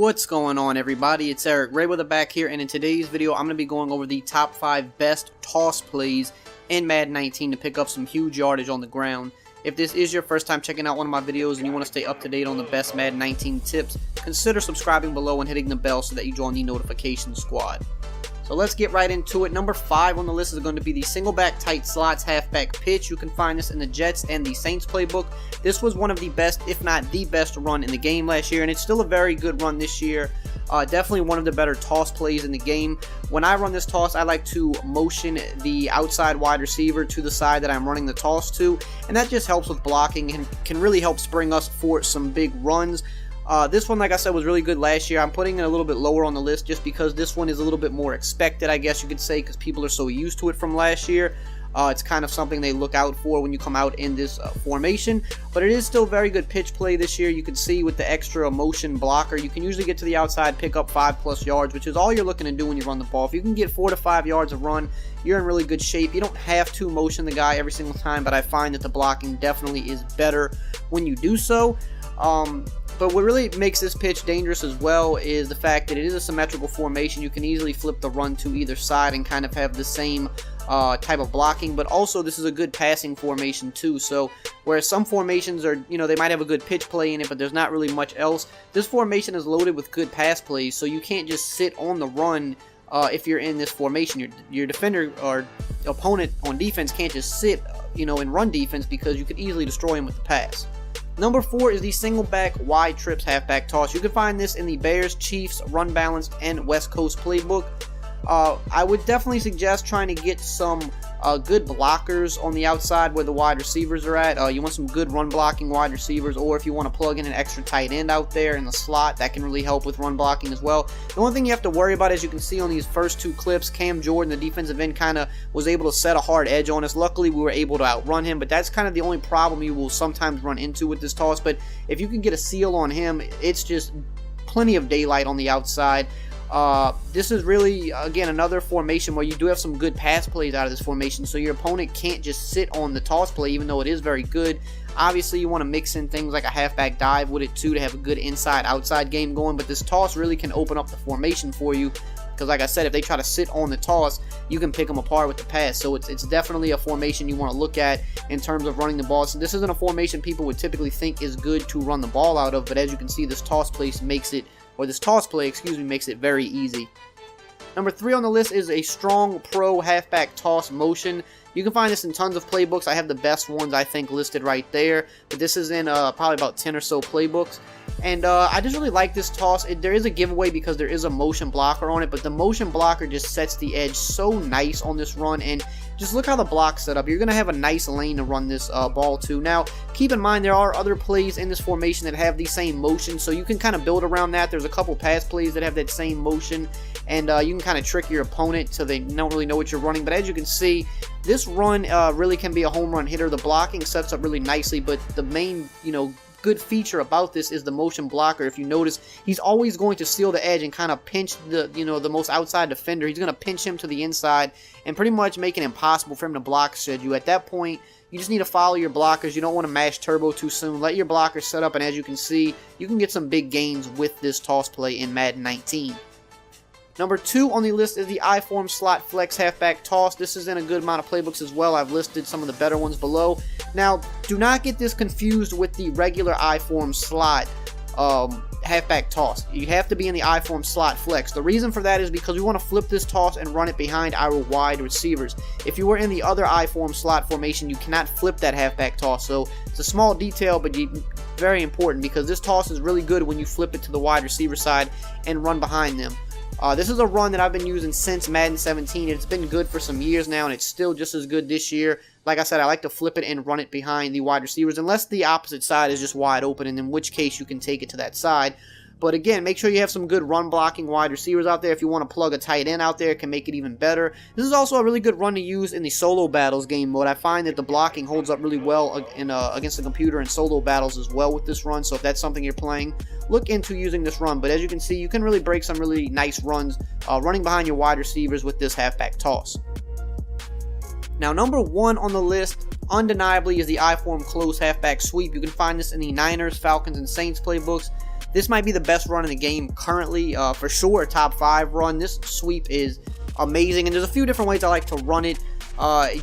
What's going on, everybody? It's EricRayweather back here, and in today's video I'm going to be going over the top 5 best toss plays in Madden 19 to pick up some huge yardage on the ground. If this is your first time checking out one of my videos and you want to stay up to date on the best Madden 19 tips, consider subscribing below and hitting the bell so that you join the notification squad. So let's get right into it. Number 5 on the list is going to be the Singleback tight slots halfback pitch. You can find this in the Jets and the Saints playbook. This was one of the best, if not the best run in the game last year, and it's still a very good run this year. Definitely one of the better toss plays in the game. When I run this toss, I like to motion the outside wide receiver to the side that I'm running the toss to, and that just helps with blocking and can really help spring us for some big runs. This one, like I said, was really good last year. I'm putting it a little bit lower on the list just because this one is a little bit more expected, I guess you could say, because people are so used to it from last year. It's kind of something they look out for when you come out in this formation, but it is still very good pitch play this year. You can see with the extra motion blocker, you can usually get to the outside, pick up 5+ yards, which is all you're looking to do when you run the ball. If you can get 4 to 5 yards of run, you're in really good shape. You don't have to motion the guy every single time, but I find that the blocking definitely is better when you do so. But what really makes this pitch dangerous as well is the fact that it is a symmetrical formation. You can easily flip the run to either side and kind of have the same type of blocking, but also this is a good passing formation too. So whereas some formations are, they might have a good pitch play in it, but there's not really much else, this formation is loaded with good pass plays, so you can't just sit on the run if you're in this formation. Your defender or opponent on defense can't just sit, in run defense, because you could easily destroy him with the pass. Number 4 is the Singleback wide trips halfback toss. You can find this in the Bears, Chiefs, Run Balance, and West Coast playbook. I would definitely suggest trying to get some good blockers on the outside where the wide receivers are at. You want some good run blocking wide receivers, or if you want to plug in an extra tight end out there in the slot, that can really help with run blocking as well. The only thing you have to worry about, as you can see on these first 2 clips, Cam Jordan, the defensive end, kind of was able to set a hard edge on us. Luckily, we were able to outrun him, but that's kind of the only problem you will sometimes run into with this toss. But if you can get a seal on him, it's just plenty of daylight on the outside. This is really, again, another formation where you do have some good pass plays out of this formation, so your opponent can't just sit on the toss play, even though it is very good. Obviously, you want to mix in things like a halfback dive with it too to have a good inside-outside game going, but this toss really can open up the formation for you, because like I said, if they try to sit on the toss, you can pick them apart with the pass. So it's definitely a formation you want to look at in terms of running the ball. So this isn't a formation people would typically think is good to run the ball out of, but as you can see, this toss play makes it very easy. Number 3 on the list is a strong pro halfback toss motion. You can find this in tons of playbooks. I have the best ones, I think, listed right there, but this is in probably about 10 or so playbooks. And I just really like this toss. There is a giveaway because there is a motion blocker on it, but the motion blocker just sets the edge so nice on this run, and just look how the block's set up. You're going to have a nice lane to run this ball to. Now, keep in mind there are other plays in this formation that have the same motion, so you can kind of build around that. There's a couple pass plays that have that same motion, and you can kind of trick your opponent so they don't really know what you're running. But as you can see, this run really can be a home run hitter. The blocking sets up really nicely, but the main, good feature about this is the motion blocker. If you notice, he's always going to seal the edge and kind of pinch the most outside defender. He's going to pinch him to the inside and pretty much make it impossible for him to block you. At that point, you just need to follow your blockers. You don't want to mash turbo too soon. Let your blockers set up, and as you can see, you can get some big gains with this toss play in Madden 19. Number 2 on the list is the I-form slot flex halfback toss. This is in a good amount of playbooks as well. I've listed some of the better ones below. Now, do not get this confused with the regular I-form slot halfback toss. You have to be in the I-form slot flex. The reason for that is because we want to flip this toss and run it behind our wide receivers. If you were in the other I-form slot formation, you cannot flip that halfback toss. So it's a small detail, but very important, because this toss is really good when you flip it to the wide receiver side and run behind them. This is a run that I've been using since Madden 17. It's been good for some years now, and it's still just as good this year. Like I said, I like to flip it and run it behind the wide receivers, unless the opposite side is just wide open, and in which case you can take it to that side. But again, make sure you have some good run blocking wide receivers out there. If you want to plug a tight end out there, it can make it even better. This is also a really good run to use in the solo battles game mode. I find that the blocking holds up really well against the computer and solo battles as well with this run. So if that's something you're playing, look into using this run. But as you can see, you can really break some really nice runs running behind your wide receivers with this halfback toss. Now, number 1 on the list, undeniably, is the I-form close halfback sweep. You can find this in the Niners, Falcons, and Saints playbooks. this might be the best run in the game currently, for sure. Top 5 run. This sweep is amazing, and there's a few different ways I like to run it.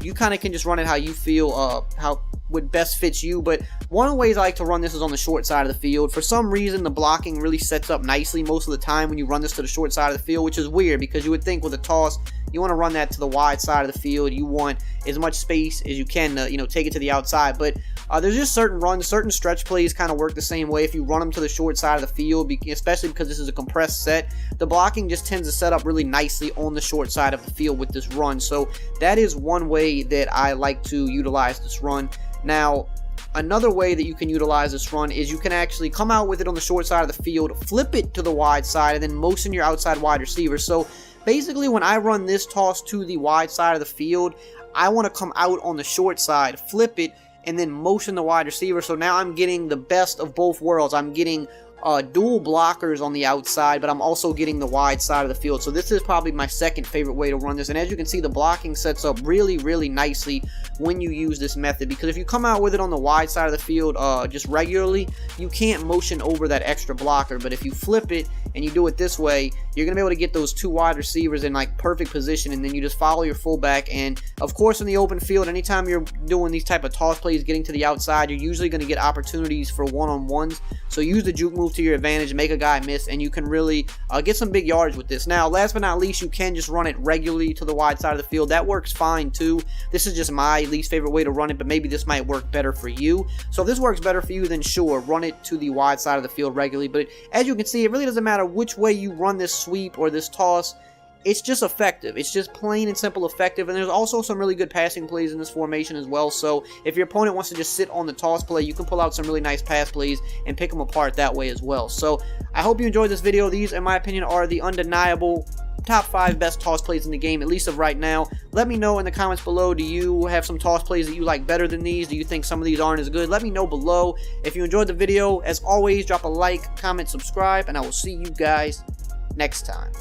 You kind of can just run it how you feel, how would best fits you, but one of the ways I like to run this is on the short side of the field. For some reason, the blocking really sets up nicely most of the time when you run this to the short side of the field, which is weird because you would think with a toss, you want to run that to the wide side of the field. You want as much space as you can to, you know, take it to the outside, but there's just certain runs, certain stretch plays kind of work the same way if you run them to the short side of the field, especially because this is a compressed set. The blocking just tends to set up really nicely on the short side of the field with this run, so that is one way that I like to utilize this run. Now, another way that you can utilize this run is you can actually come out with it on the short side of the field, flip it to the wide side, and then motion your outside wide receiver. So basically, when I run this toss to the wide side of the field, I want to come out on the short side, flip it, and then motion the wide receiver. So now I'm getting the best of both worlds. I'm getting dual blockers on the outside, but I'm also getting the wide side of the field. So this is probably my second favorite way to run this, and as you can see, the blocking sets up really, really nicely when you use this method, because if you come out with it on the wide side of the field just regularly, you can't motion over that extra blocker. But if you flip it and you do it this way, you're gonna be able to get those 2 wide receivers in like perfect position, and then you just follow your fullback. And of course, in the open field, anytime you're doing these type of toss plays, getting to the outside, you're usually going to get opportunities for one-on-ones. So use the juke move to your advantage, make a guy miss, and you can really get some big yardage with this. Now, last but not least, you can just run it regularly to the wide side of the field. That works fine too. This is just my least favorite way to run it, but maybe this might work better for you. So if this works better for you, then sure, run it to the wide side of the field regularly. But as you can see, it really doesn't matter which way you run this sweep or this toss. It's just effective. It's just plain and simple effective, and there's also some really good passing plays in this formation as well. So if your opponent wants to just sit on the toss play, you can pull out some really nice pass plays and pick them apart that way as well. So I hope you enjoyed this video. These, in my opinion, are the undeniable top 5 best toss plays in the game, at least of right now. Let me know in the comments below, do you have some toss plays that you like better than these? Do you think some of these aren't as good? Let me know below. If you enjoyed the video, as always, drop a like, comment, subscribe, and I will see you guys next time.